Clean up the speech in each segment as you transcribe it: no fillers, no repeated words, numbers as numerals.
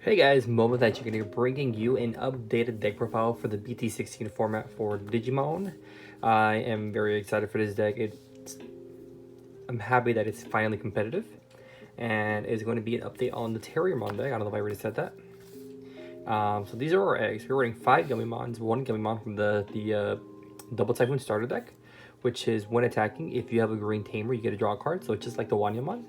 Hey guys, momentaijankguy here, bringing you an updated deck profile for the BT16 format for Digimon. I am very excited for this deck. I'm happy that it's finally competitive, and it's going to be an update on the Terriermon deck. I don't know if I already said that. So these are our eggs. We're running 5 Gummimons, 1 Gummimon from the Double Typhoon starter deck, which is when attacking, if you have a green Tamer, you get to draw a card, so it's just like the Wanyamon.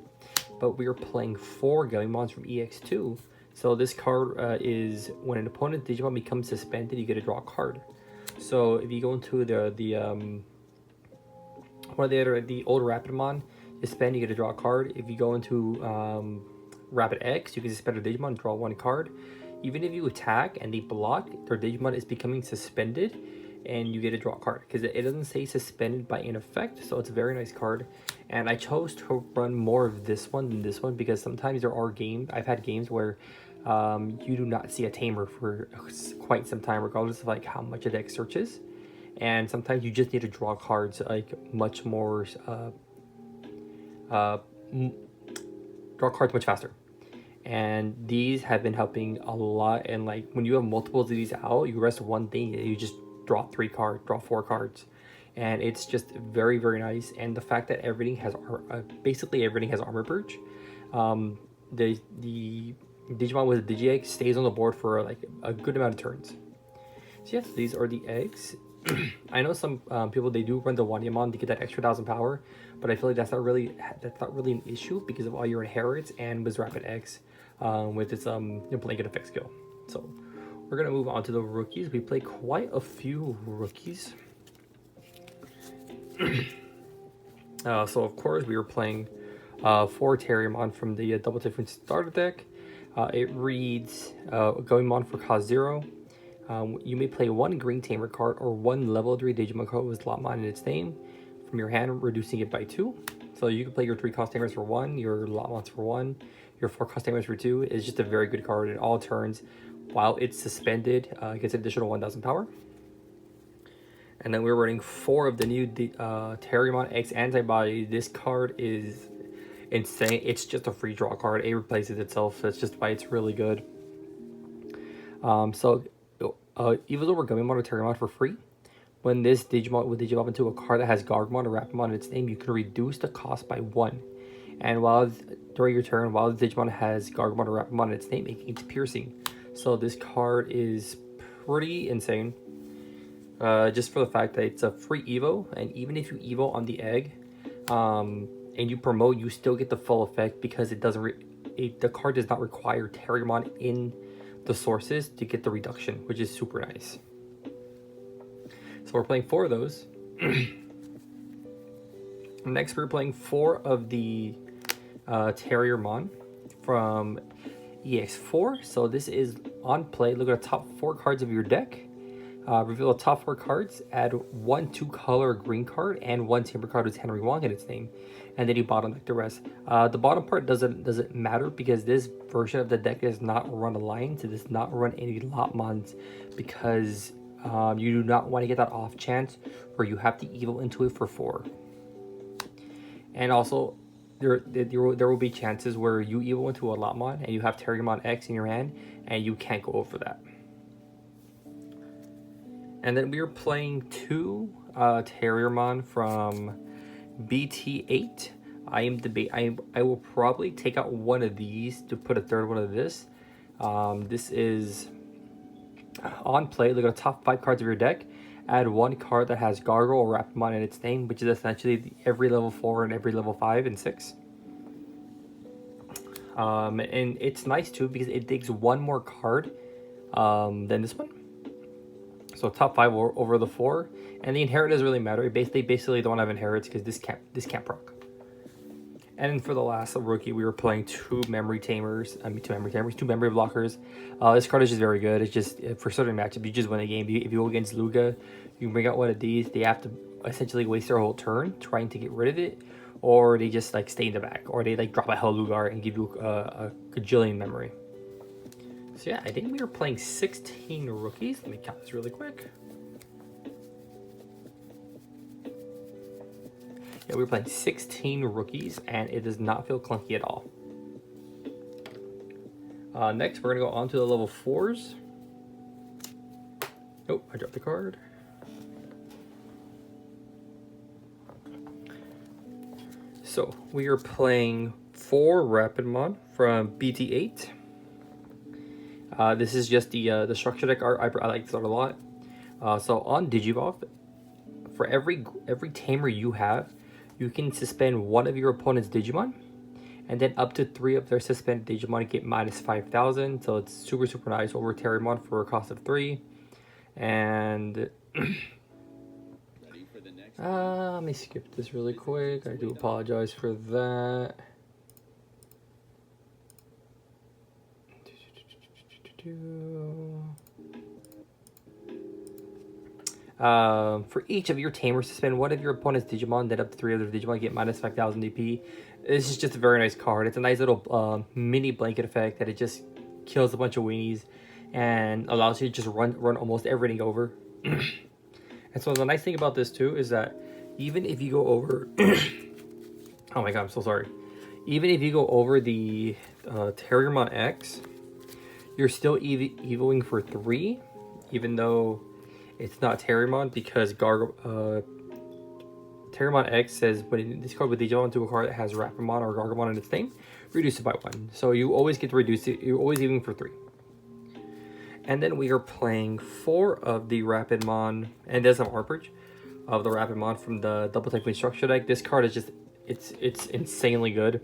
But we are playing 4 Gummimons from EX2. So this card is when an opponent Digimon becomes suspended, you get to draw a card. So if you go into the old Rapidmon, suspend, you get to draw a card. If you go into Rapidx, you can suspend a Digimon and draw 1 card. Even if you attack and they block, their Digimon is becoming suspended, and you get to draw a card because it doesn't say suspended by in effect, so it's a very nice card. And I chose to run more of this one than this one because sometimes there are games, I've had games where you do not see a Tamer for quite some time, regardless of like how much a deck searches, and sometimes you just need to draw cards like much more draw cards much faster. And these have been helping a lot. And like when you have multiples of these out, you rest one thing, you just draw 4 cards, and it's just very, very nice. And the fact that everything has basically everything has armor purge. The Digimon with the Digi-Egg stays on the board for like a good amount of turns. So yes, these are the eggs. I know some people, they do run the Wanyamon to get that extra 1000 power, but I feel like that's not really an issue because of all your inherits and with Rapidx with its blanket effect skill. So we're gonna move on to the rookies. We play quite a few rookies. So of course we were playing 4 Terriermon from the Double Typhoon starter deck. It reads Goemon for cost 0. You may play 1 green Tamer card or 1 level 3 Digimon card with Lotmon in its name from your hand, reducing it by 2. So you can play your 3 cost Tamers for 1, your Lotmons for 1, your 4 cost Tamers for 2. It's just a very good card in all turns. While it's suspended, it gets an additional 1000 power. And then we're running 4 of the new Terriermon X Antibody. This card is insane. It's just a free draw card. It replaces itself. That's just why it's really good. Even though we're Gummimon or Terriermon for free, when this Digimon will Digivolve into a card that has Gargomon or Rapidmon in its name, you can reduce the cost by 1. And during your turn, while the Digimon has Gargomon or Rapidmon in its name, it gains Piercing. So this card is pretty insane. Just for the fact that it's a free Evo, and even if you Evo on the egg, and you promote, you still get the full effect because it doesn't. The card does not require Terriermon in the sources to get the reduction, which is super nice. So we're playing 4 of those. Next, we're playing 4 of the Terriermon from EX4. So this is on play. Look at the top 4 cards of your deck. Reveal the top 4 cards. Add 1 2-color green card and 1 Tamer card with Henry Wong in its name, and then you bottom deck the rest. The bottom part doesn't matter because this version of the deck does not run Alliance. It does not run any Lotmons because you do not want to get that off chance where you have to Evo into it for 4. And also, there will be chances where you Evo into a Lotmon and you have Terriermon X in your hand and you can't go over that. And then we are playing 2 Terriermon from BT8. I will probably take out one of these to put a third one of this. This is on play. Look at the top 5 cards of your deck. Add 1 card that has Gargoyle or Rapidmon in its name, which is essentially every level 4 and every level 5 and 6. And it's nice too because it digs 1 more card than this one. So top 5 over the 4, and the inherit doesn't really matter. They basically don't have inherits because this can't proc. And then for the last rookie, we were playing 2 memory Tamers. 2 memory blockers. This card is just very good. It's just for certain matchups, you just win the game. If you go against Luga, you bring out one of these. They have to essentially waste their whole turn trying to get rid of it, or they just like stay in the back, or they like drop a Hell Lugar and give you a gajillion memory. So yeah, I think we were playing 16 rookies. Let me count this really quick. Yeah, we were playing 16 rookies, and it does not feel clunky at all. Next, we're gonna go on to the level 4s. Oh, I dropped the card. So we are playing 4 Rapidmon from BT8. This is just the structure deck art. I like this art a lot. So on Digivolve, for every Tamer you have, you can suspend one of your opponent's Digimon, and then up to 3 of their suspended Digimon get minus 5,000. So it's super nice over Terramon for a cost of 3. And let me skip this really quick. I do apologize for that. For each of your Tamers, suspend one of your opponent's Digimon, then up to 3 other Digimon get minus 5,000 DP. This is just a very nice card. It's a nice little mini blanket effect that it just kills a bunch of weenies and allows you to just run almost everything over. And so the nice thing about this too is that even if you go over oh my god, I'm so sorry. Even if you go over the Terramon X, you're still evoing for 3, even though it's not Terramon, because Terramon X says when this card with Digimon to a card that has Rapidmon or Gargomon in its name, reduce it by 1. So you always get to reduce it. You're always evoing for 3. And then we are playing 4 of the Rapidmon, and there's some Harpage of the Rapidmon from the Double Typhoon Structure deck. This card is just it's insanely good.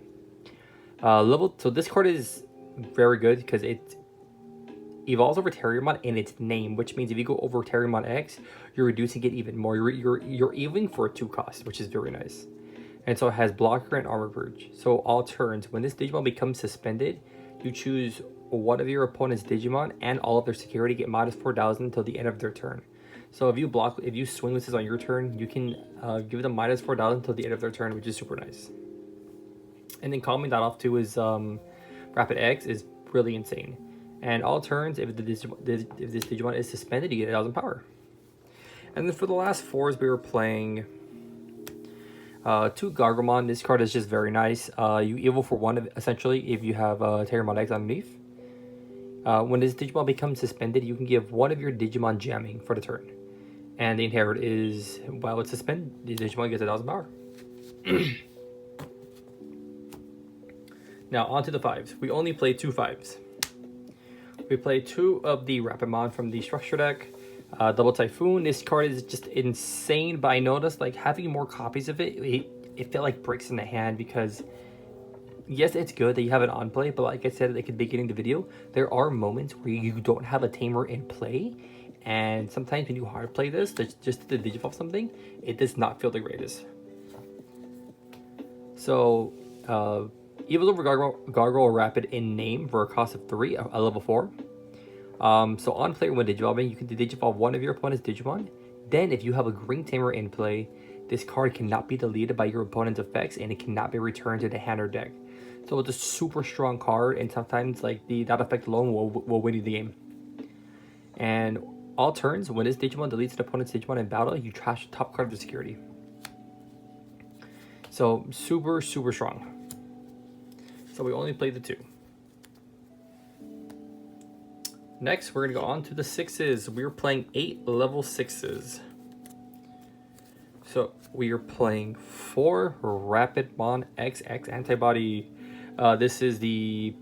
So this card is very good because it evolves over Terramon in its name, which means if you go over Terramon X, you're reducing it even more. You're evoing for a 2 cost, which is very nice. And so it has Blocker and Armor Purge. So all turns, when this Digimon becomes suspended, you choose one of your opponent's Digimon and all of their security get minus 4,000 until the end of their turn. So if you swing with this on your turn, you can give them minus 4,000 until the end of their turn, which is super nice. And then calming that off too is Rapidx is really insane. And all turns, if this Digimon is suspended, you get 1,000 power. And then for the last 4s, we were playing 2 Gargomon. This card is just very nice. You evo for 1 essentially if you have Terramon X underneath. When this Digimon becomes suspended, you can give 1 of your Digimon jamming for the turn. And the inherit is, while it's suspended, the Digimon gets 1,000 power. Now, on to the 5s. We only play 2 5s. We play 2 of the Rapidmon from the structure deck. Double Typhoon. This card is just insane, but I noticed like having more copies of it felt like bricks in the hand, because yes, it's good that you have it on play, but like I said at the beginning of the video, there are moments where you don't have a Tamer in play, and sometimes when you hard play this, just to Digivolve something, it does not feel the greatest. So, Evil over Gargoyle Rapid in name for a cost of 3, a level 4. So on play when Digivolving, you can Digivolve 1 of your opponent's Digimon. Then if you have a Green Tamer in play, this card cannot be deleted by your opponent's effects, and it cannot be returned to the hand or deck. So it's a super strong card, and sometimes like that effect alone will win you the game. And all turns, when this Digimon deletes an opponent's Digimon in battle, you trash the top card of the security. So super strong. So we only played the 2. Next, we're going to go on to the 6s. We're playing 8 level 6s. So we are playing 4 Rapidmon XX Antibody. This is the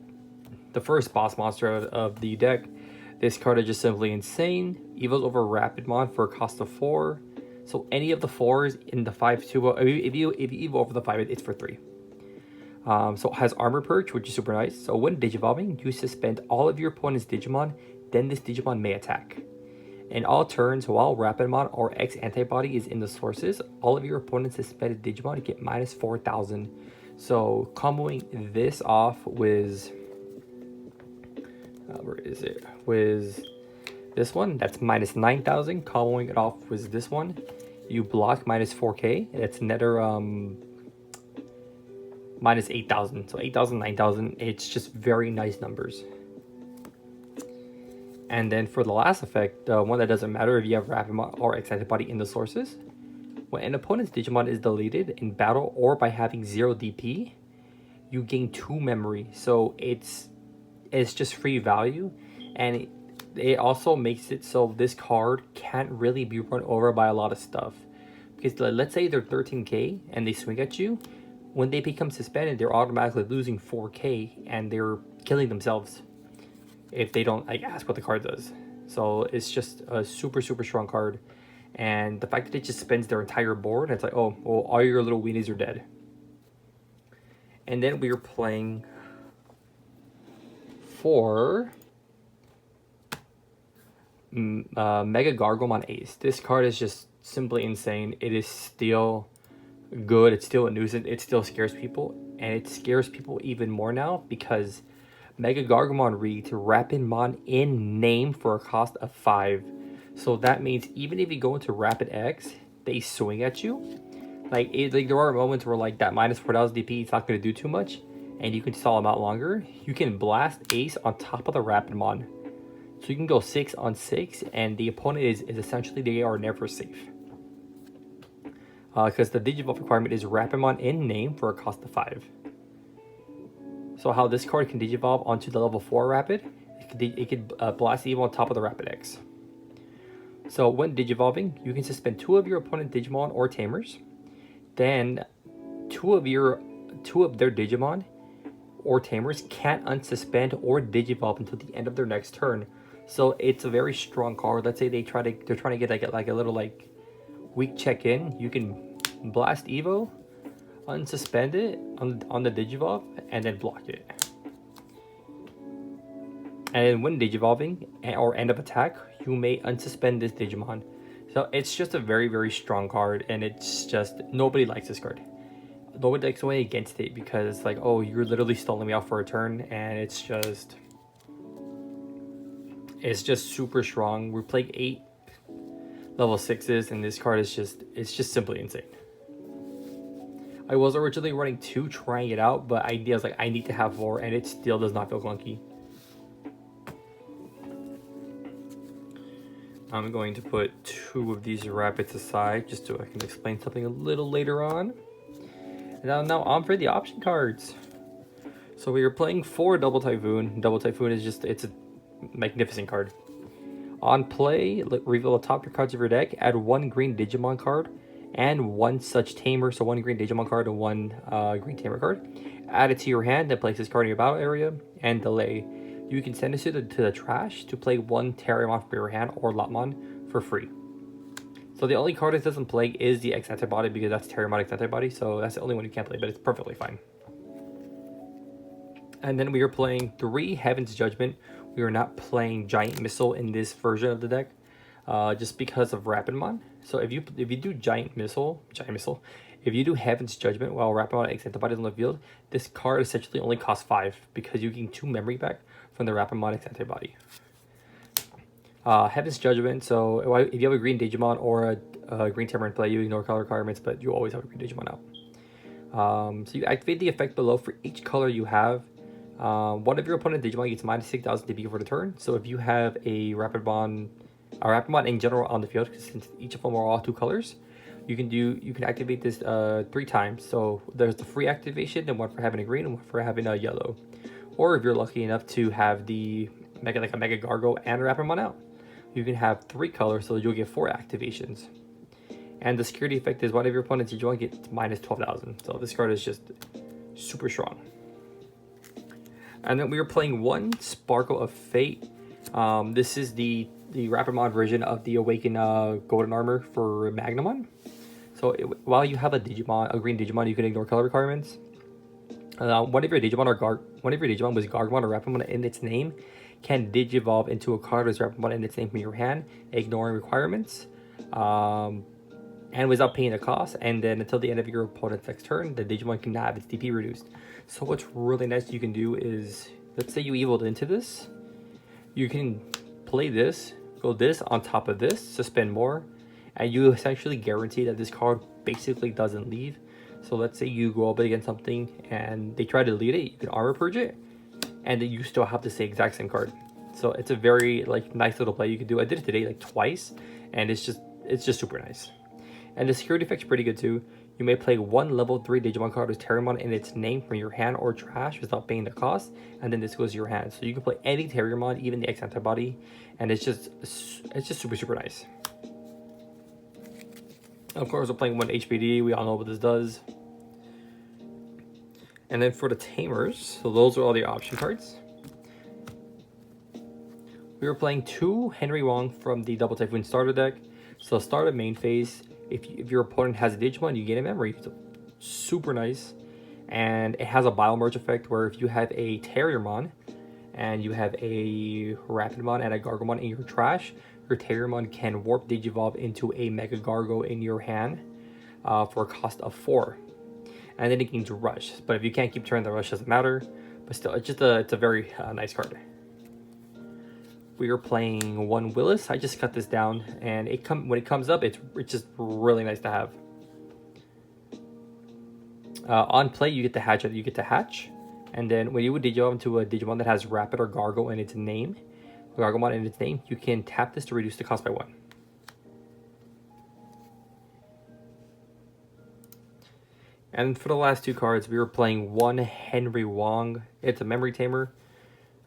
first boss monster of the deck. This card is just simply insane. Evos over Rapidmon for a cost of 4. So any of the 4s in the 5-2, if you evo over the 5, it's for 3. So it has Armor Purge, which is super nice. So when Digivolving, you suspend all of your opponent's Digimon, then this Digimon may attack. And all turns, while Rapidmon or X Antibody is in the sources, all of your opponent's suspended Digimon get minus 4,000. So comboing this off with, where is it? With this one, that's minus 9,000. Comboing it off with this one, you block minus 4K. That's another minus 8,000. So 8,000, 9,000. It's just very nice numbers. And then for the last effect, one that doesn't matter if you have Rapidmon or X Antibody in the sources, when an opponent's Digimon is deleted in battle or by having 0 DP, you gain 2 memory. So it's it's just free value, and it also makes it so this card can't really be run over by a lot of stuff. Because let's say they're 13k and they swing at you, when they become suspended, they're automatically losing 4k and they're killing themselves if they don't like ask what the card does. So it's just a super strong card, and the fact that it just spends their entire board, it's like, oh well, all your little weenies are dead. And then we are playing for MegaGargomon Ace. This card is just simply insane. It is still good. It's still a nuisance. It still scares people, and it scares people even more now because MegaGargomon reads Rapidmon in name for a cost of 5. So that means even if you go into Rapidx, they swing at you. Like there are moments where like that minus 4,000 DP it's not going to do too much, and you can stall them out longer. You can blast Ace on top of the Rapidmon, so you can go 6 on 6, and the opponent is essentially, they are never safe. Because the Digivolve requirement is Rapidmon in name for a cost of 5. So how this card can Digivolve onto the level 4 Rapid, it could blast Evo on top of the Rapidx. So when Digivolving, you can suspend 2 of your opponent Digimon or Tamers. Then 2 of their Digimon or Tamers can't unsuspend or Digivolve until the end of their next turn. So it's a very strong card. Let's say they're trying to get like a little like weak check-in. You can blast Evo, unsuspend it on the Digivolve, and then block it. And then when Digivolving or end of attack, you may unsuspend this Digimon. So it's just a very strong card, and it's just, nobody likes this card. Nobody likes going against it because it's like, oh, you're literally stalling me out for a turn, and it's just super strong. We're playing 8 level 6s, and this card is just simply insane. I was originally running 2 trying it out, but I was like, I need to have 4, and it still does not feel clunky. I'm going to put 2 of these Rapids aside just so I can explain something a little later on. And now on for the option cards. So we are playing 4 Double Typhoon. Double Typhoon is it's a magnificent card. On play, reveal the top 3 cards of your deck, add 1 green Digimon card and 1 such Tamer, so 1 green Digimon card and 1 green Tamer card. Add it to your hand and place this card in your battle area, and delay. You can send it to the trash to play 1 Terramon from your hand or Lotmon for free. So the only card that doesn't play is the X Antibody because that's Terramon X Antibody, so that's the only one you can't play, but it's perfectly fine. And then we are playing 3 Heaven's Judgment. We are not playing Giant Missile in this version of the deck, just because of Rapidmon. So if you do Giant Missile, if you do Heaven's Judgment while Rapidmon X Antibody is on the field, this card essentially only costs 5 because you gain 2 memory back from the Rapidmon X Antibody. Heaven's Judgment, so if you have a green Digimon or a green Tamer in play, you ignore color requirements, but you always have a green Digimon out. So you activate the effect below for each color you have. One of your opponent Digimon gets minus 6,000 DP for the turn. So if you have a Rapidmon in general on the field, since each of them are all 2 colors, you can activate this 3 times. So there's the free activation, then 1 for having a green and 1 for having a yellow. Or if you're lucky enough to have the MegaGargo and Rapidmon out, you can have 3 colors, so you'll get 4 activations. And the security effect is one of your opponents Digimon gets minus 12,000. So this card is just super strong. And then we are playing 1 Sparkle of Fate. This is the Rapidmon version of the Awakened Golden Armor for Magnamon. So while you have a green Digimon, you can ignore color requirements. One of your Digimon with Gargomon or Rapidmon in its name can Digivolve into a card with Rapidmon in its name from your hand, ignoring requirements, and without paying a cost. And then until the end of your opponent's next turn, the Digimon can have its DP reduced. So what's really nice you can do is, let's say you evolved into this, you can play this, go this on top of this, suspend more, and you essentially guarantee that this card basically doesn't leave. So let's say you go up against something and they try to delete it, you can armor purge it, and then you still have the same exact same card. So it's a very nice little play you can do. I did it today twice, and it's just super nice. And the security effect's pretty good too. You may play one level 3 Digimon card with Terriermon in its name from your hand or trash without paying the cost, and then this goes to your hand. So you can play any Terriermon, even the X Antibody, and it's just super nice. Of course, we're playing one HBD. We all know what this does. And then for the Tamers, so those are all the option cards. We were playing 2 Henry Wong from the Double Typhoon starter deck. So start a main phase. If your opponent has a Digimon, you gain a memory. So super nice. And it has a Biomerge effect where if you have a Terriermon and you have a Rapidmon and a Gargomon in your trash, your Terriermon can warp Digivolve into a MegaGargo in your hand for a cost of 4. And then it gains Rush. But if you can't keep turn, the Rush doesn't matter. But still, it's a very nice card. We are playing 1 Willis. I just cut this down, and when it comes up, it's just really nice to have. On play, you get to hatch, and then when you would Digivolve into a Digimon that has Rapid or Gargomon in its name, you can tap this to reduce the cost by 1. And for the last 2 cards, we were playing 1 Henry Wong. It's a memory tamer.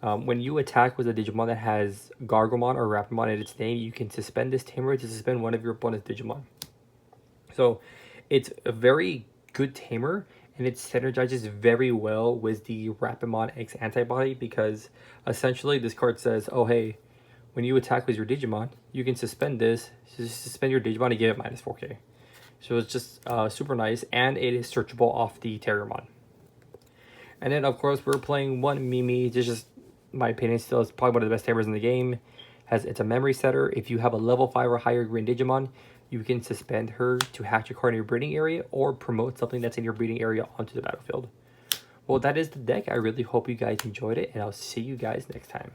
When you attack with a Digimon that has Gargomon or Rapidmon in its name, you can suspend this tamer to suspend one of your opponent's Digimon. So it's a very good tamer, and it synergizes very well with the Rapidmon X Antibody, because essentially this card says, oh hey, when you attack with your Digimon, you can suspend this, suspend your Digimon and give it minus 4k. So it's just super nice, and it is searchable off the Terriermon. And then of course we're playing 1 Mimi. It's just, in my opinion, still is probably one of the best tamers in the game. It's a memory setter. If you have a level 5 or higher green Digimon, you can suspend her to hatch a card in your breeding area or promote something that's in your breeding area onto the battlefield. Well, that is the deck. I really hope you guys enjoyed it, and I'll see you guys next time.